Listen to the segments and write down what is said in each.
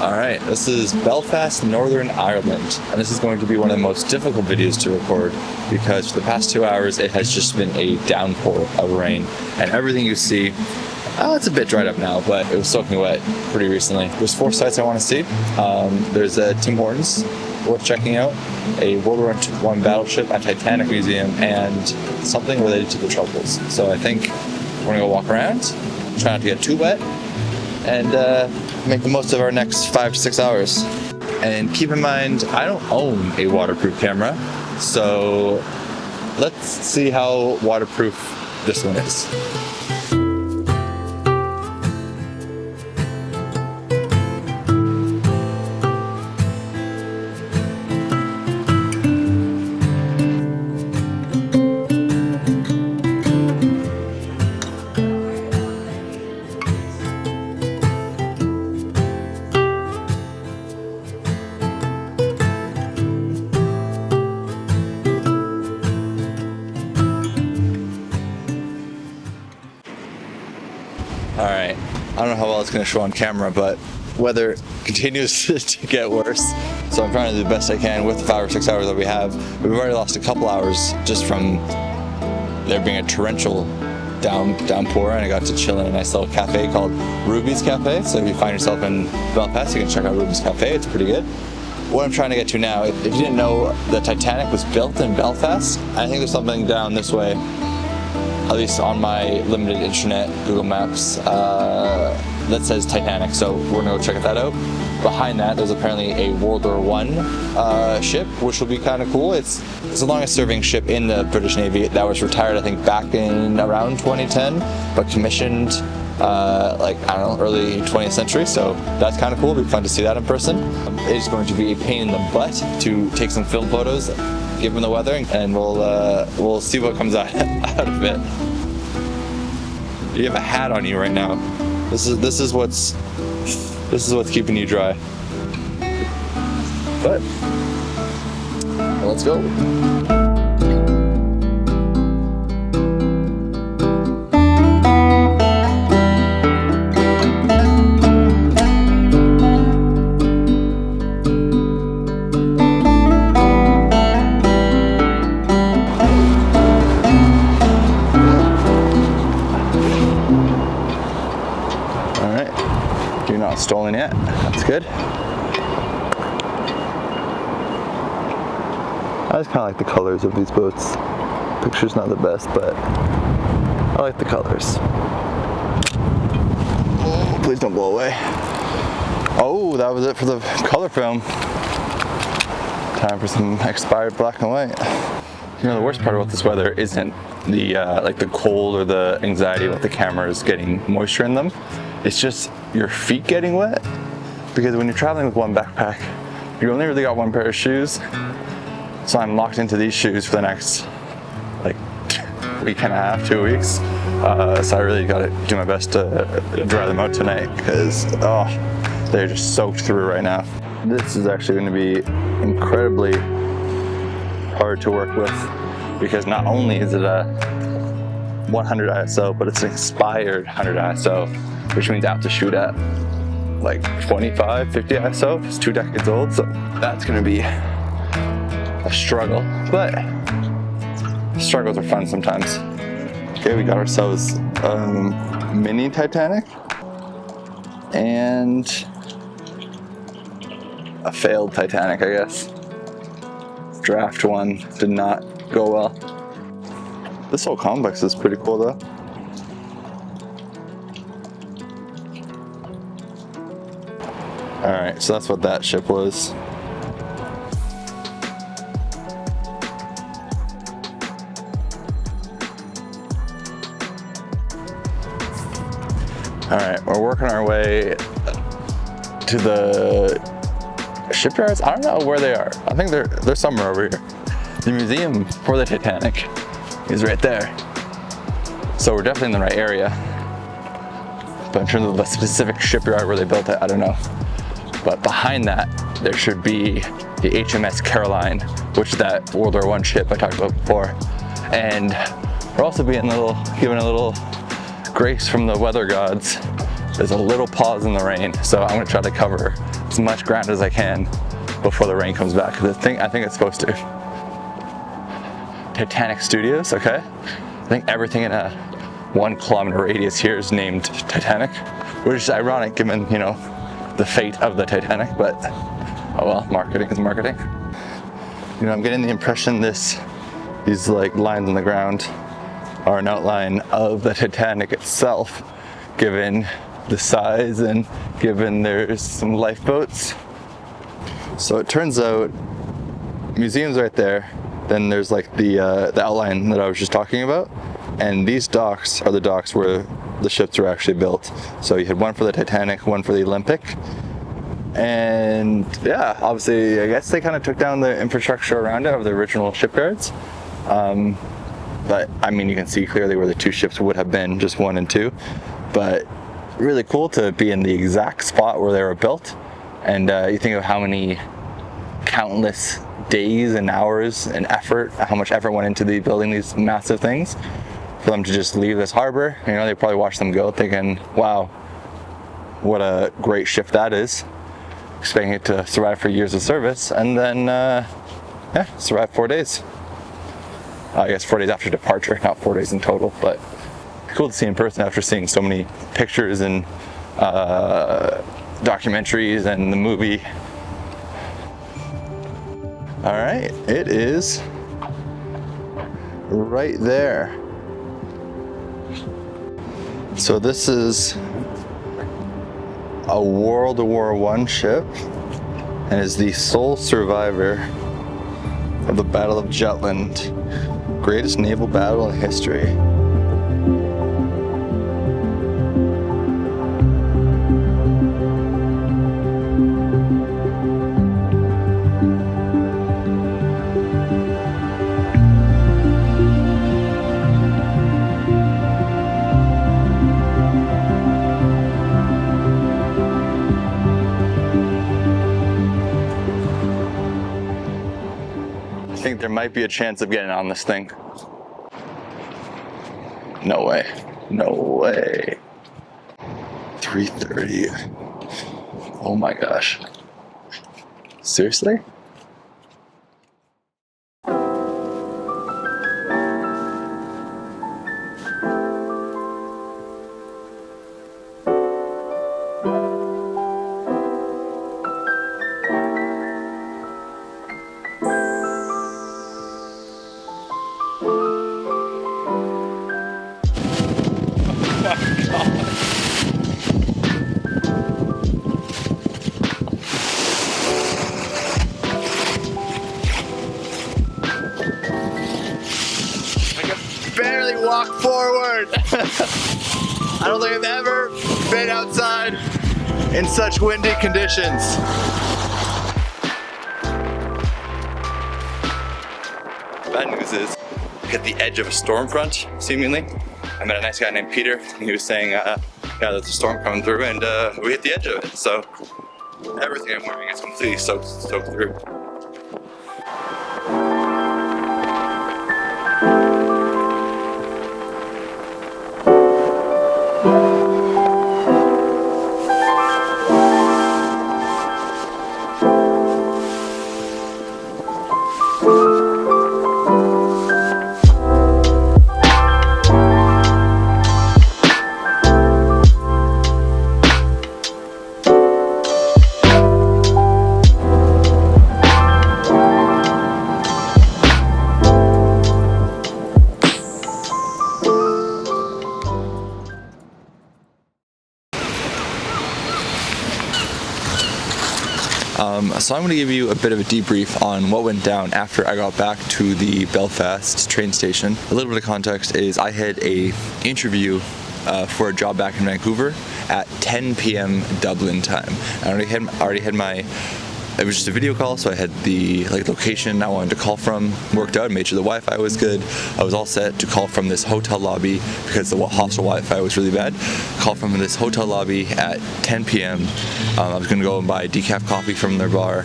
Alright, this is Belfast, Northern Ireland, and this is going to be one of the most difficult videos to record because for the past 2 hours it has just been a downpour of rain, and everything you see, it's a bit dried up now, but it was soaking wet pretty recently. There's 4 sites I want to see. There's a Tim Hortons worth checking out, a World War I battleship, a Titanic museum, and something related to the Travelogues. So I think we're gonna go walk around, try not to get too wet, and make the most of our next 5 to 6 hours. And keep in mind, I don't own a waterproof camera, so let's see how waterproof this one is. Alright, I don't know how well it's going to show on camera, but weather continues to get worse. So I'm trying to do the best I can with the 5 or 6 hours that we have. We've already lost a couple hours just from there being a torrential downpour, and I got to chill in a nice little cafe called Ruby's Cafe. So if you find yourself in Belfast, you can check out Ruby's Cafe, it's pretty good. What I'm trying to get to now, if you didn't know, the Titanic was built in Belfast. I think there's something down this way, at least on my limited internet Google Maps, that says Titanic, so we're gonna go check that out. Behind that, there's apparently a World War I ship, which will be kind of cool. It's the longest serving ship in the British Navy that was retired, I think, back in around 2010, but commissioned like, I don't know, early 20th century, so that's kind of cool. It'll be fun to see that in person. It is going to be a pain in the butt to take some film photos given the weather, and we'll see what comes out of it. You have a hat on you right now. This is what's keeping you dry. But let's go. You're not stolen yet. That's good. I just kind of like the colors of these boats. Picture's not the best, but I like the colors. Oh, please don't blow away. Oh, that was it for the color film. Time for some expired black and white. You know, the worst part about this weather isn't the like the cold or the anxiety about the cameras getting moisture in them. It's just your feet getting wet, because when you're traveling with one backpack, you only really got one pair of shoes. So I'm locked into these shoes for the next like week and a half, 2 weeks. So I really got to do my best to dry them out tonight, because they're just soaked through right now. This is actually going to be incredibly hard to work with, because not only is it a 100 ISO, but it's an expired 100 ISO, which means I have to shoot at like 25, 50 ISO. It's 2 decades old, so that's gonna be a struggle, but struggles are fun sometimes. Okay, we got ourselves mini Titanic and a failed Titanic, I guess. Draft one did not go well. This whole complex is pretty cool though. Alright, so that's what that ship was. Alright, we're working our way to the shipyards. I don't know where they are. I think they're somewhere over here. The museum for the Titanic is right there. So we're definitely in the right area. But in terms of the specific shipyard where they built it, I don't know. But behind that, there should be the HMS Caroline, which is that World War I ship I talked about before. And we're also being given a little grace from the weather gods there's a little pause in the rain, so I'm gonna try to cover as much ground as I can before the rain comes back. I think it's supposed to. Titanic Studios, okay. I think everything in a 1 kilometer radius here is named Titanic, which is ironic given, you know, the fate of the Titanic, but oh well, marketing is marketing. You know, I'm getting the impression these like lines on the ground are an outline of the Titanic itself, given the size and given there's some lifeboats. So it turns out, museum's right there, then there's like the outline that I was just talking about, and these docks are the docks where the ships were actually built. So you had one for the Titanic, one for the Olympic, and yeah, obviously I guess they kind of took down the infrastructure around it of the original shipyards. But I mean, you can see clearly where the 2 ships would have been, just 1 and 2. But really cool to be in the exact spot where they were built. And you think of how many countless days and hours and effort, how much effort went into building these massive things. For them to just leave this harbor, you know, they probably watched them go thinking, wow, what a great ship that is. Expecting it to survive for years of service, and then, yeah, survive 4 days. I guess 4 days after departure, not 4 days in total, but cool to see in person after seeing so many pictures and documentaries and the movie. All right, it is right there. So this is a World War I ship and is the sole survivor of the Battle of Jutland, greatest naval battle in history. I think there might be a chance of getting on this thing. No way. No way. 3:30. Oh my gosh. Seriously? Walk forward. I don't think I've ever been outside in such windy conditions. Bad news is, hit the edge of a storm front, seemingly. I met a nice guy named Peter. He was saying, yeah, there's a storm coming through, and we hit the edge of it. So everything I'm wearing is completely soaked through. So I'm going to give you a bit of a debrief on what went down after I got back to the Belfast train station. A little bit of context is I had an interview for a job back in Vancouver at 10 p.m. Dublin time. I already had my, it was just a video call, so I had the location I wanted to call from worked out, made sure the Wi-Fi was good. I was all set to call from this hotel lobby because the hostel Wi-Fi was really bad. Call from this hotel lobby at 10 p.m. I was gonna go and buy decaf coffee from their bar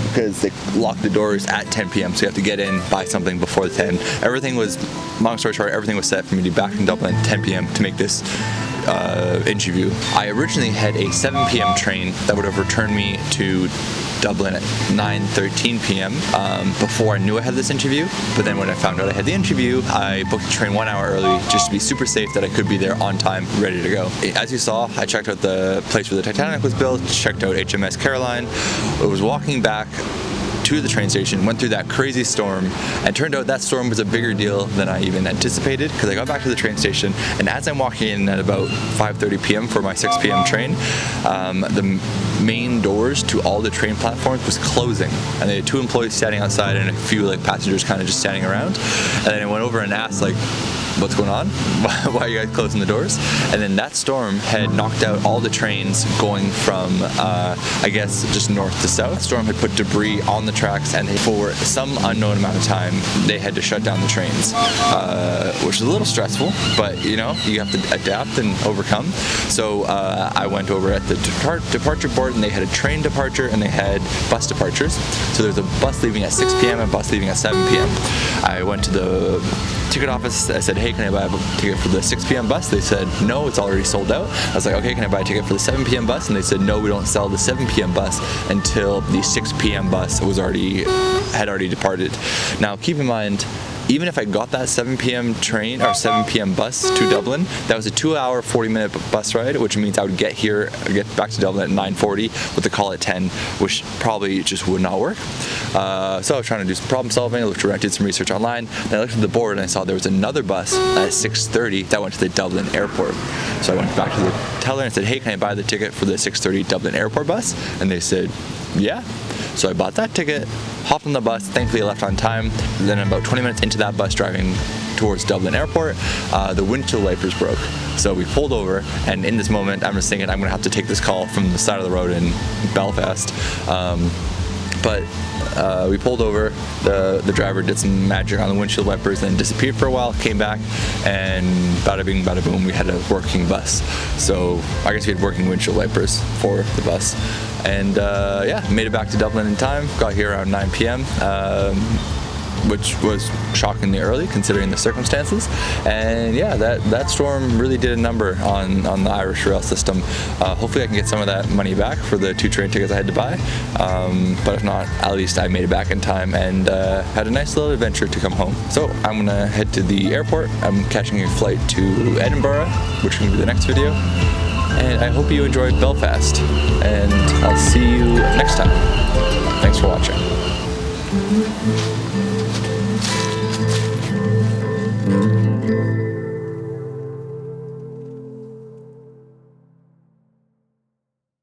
because they lock the doors at 10 p.m. so you have to get in, buy something before the 10. Everything was, long story short, everything was set for me to be back in Dublin at 10 p.m. to make this interview. I originally had a 7 p.m. train that would have returned me to Dublin at 9:13 p.m. Before I knew I had this interview. But then when I found out I had the interview, I booked the train 1 hour early just to be super safe that I could be there on time, ready to go. As you saw, I checked out the place where the Titanic was built, checked out HMS Caroline. I was walking back to the train station, went through that crazy storm, and turned out that storm was a bigger deal than I even anticipated, because I got back to the train station, and as I'm walking in at about 5:30 p.m. for my 6 p.m. train, the main doors to all the train platforms was closing, and they had 2 employees standing outside and a few passengers kind of just standing around. And then I went over and asked, what's going on? Why are you guys closing the doors? And then that storm had knocked out all the trains going from, I guess, just north to south. The storm had put debris on the tracks, and for some unknown amount of time, they had to shut down the trains, which is a little stressful, but you have to adapt and overcome. So I went over at the departure board, and they had a train departure and they had bus departures. So there's a bus leaving at 6 p.m. and a bus leaving at 7 p.m. I went to the ticket office. I said, hey, can I buy a ticket for the 6 p.m. bus? They said, no, it's already sold out. I was like, okay, can I buy a ticket for the 7 p.m. bus? And they said, no, we don't sell the 7 p.m. bus until the 6 p.m. bus had already departed. Now, keep in mind, even if I got that 7 p.m. train or 7 p.m. bus to Dublin, that was a 2-hour, 40-minute bus ride, which means I would get back to Dublin at 9:40 with the call at 10, which probably just would not work. So I was trying to do some problem solving. I looked around, did some research online, and I looked at the board and I saw there was another bus at 6:30 that went to the Dublin airport. So I went back to the teller and said, hey, can I buy the ticket for the 6:30 Dublin airport bus? And they said, yeah. So I bought that ticket, hopped on the bus, thankfully I left on time. Then about 20 minutes into that bus driving towards Dublin airport, the windshield wipers broke. So we pulled over, and in this moment I'm just thinking I'm gonna have to take this call from the side of the road in Belfast. But we pulled over, the driver did some magic on the windshield wipers, then disappeared for a while, came back, and bada bing, bada boom, we had a working bus. So I guess we had working windshield wipers for the bus. And yeah, made it back to Dublin in time, got here around 9 p.m. Which was shockingly early considering the circumstances. And yeah, that storm really did a number on the Irish rail system. Hopefully I can get some of that money back for the 2 train tickets I had to buy. But if not, at least I made it back in time and had a nice little adventure to come home. So I'm gonna head to the airport. I'm catching a flight to Edinburgh, which is gonna be the next video. And I hope you enjoyed Belfast, and I'll see you next time. Thanks for watching.